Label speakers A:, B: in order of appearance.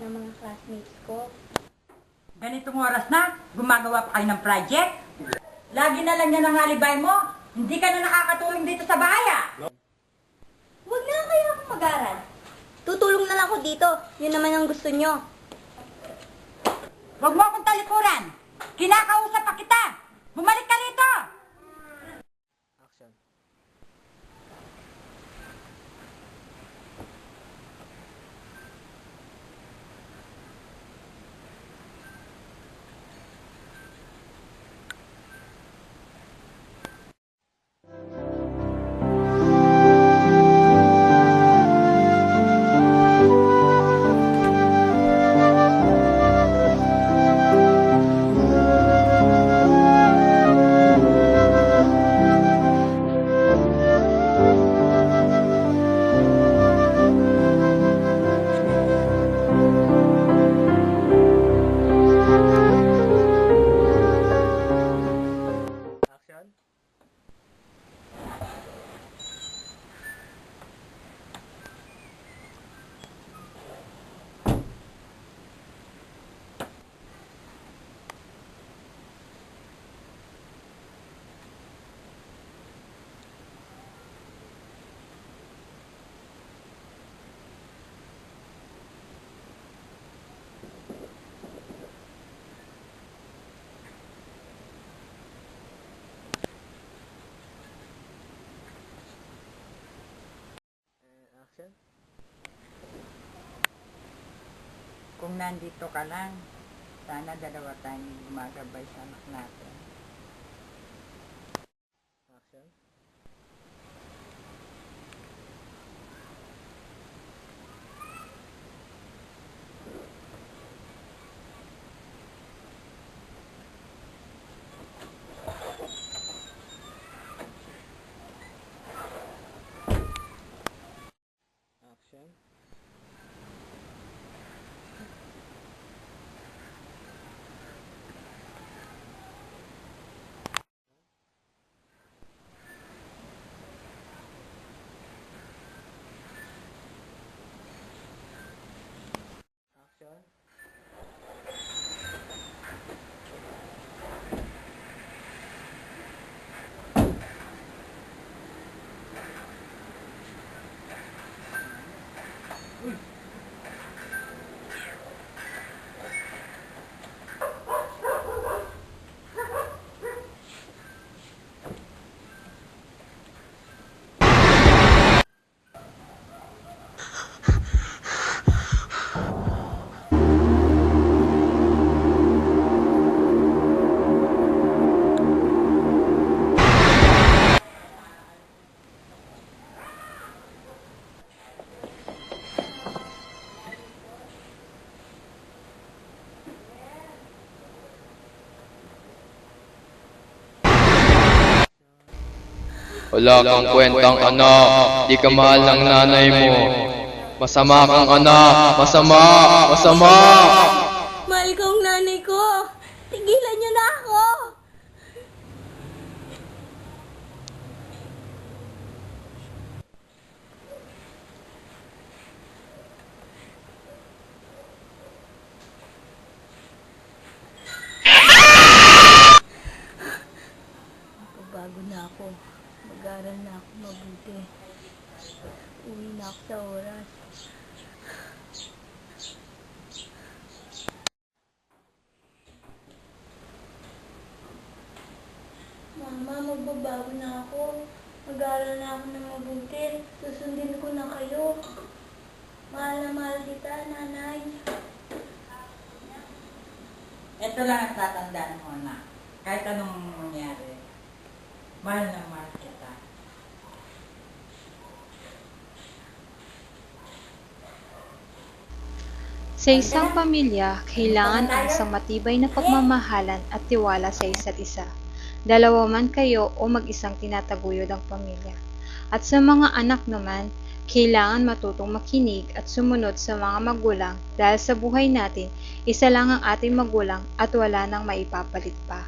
A: ng mga classmates ko.
B: Ganitong oras na, gumagawa pa kayo ng project? Lagi na lang yan ang alibay mo. Hindi ka na nakakatulong dito sa bahay ah.
A: Huwag na kayo akong mag-aral. Tutulong na lang ako dito. Yun naman ang gusto nyo.
B: Huwag mo akong talikuran. Kinakausap pa kita. Bumalik ka rito.
C: Action. Action. Action.
B: Kung nandito ka lang, sana dalawa tayong gumagabay sa anak natin.
C: Action. Action. Action.
D: Wala kang kwentang anak, di ka mahal ng nanay mo. Masama kang anak, masama, masama.
A: Mahal ko ang nanay ko. Tigilan nyo na ako. Bago na ako. Mag-aral na ako mabuti. Uwi na ako sa oras. Mama, magbabago na ako. Mag-aral na ako ng mabuti. Susundin ko na kayo. Mahal na mahal kita, nanay.
B: Ito lang ang tatandaan mo na. Kahit anong mangyari, mahal na mahal kita.
E: Sa isang pamilya, kailangan ang isang matibay na pagmamahalan at tiwala sa isa't isa. Dalawa man kayo o mag-isang tinataguyod ang pamilya. At sa mga anak naman, kailangan matutong makinig at sumunod sa mga magulang dahil sa buhay natin, isa lang ang ating magulang at wala nang maipapalit pa.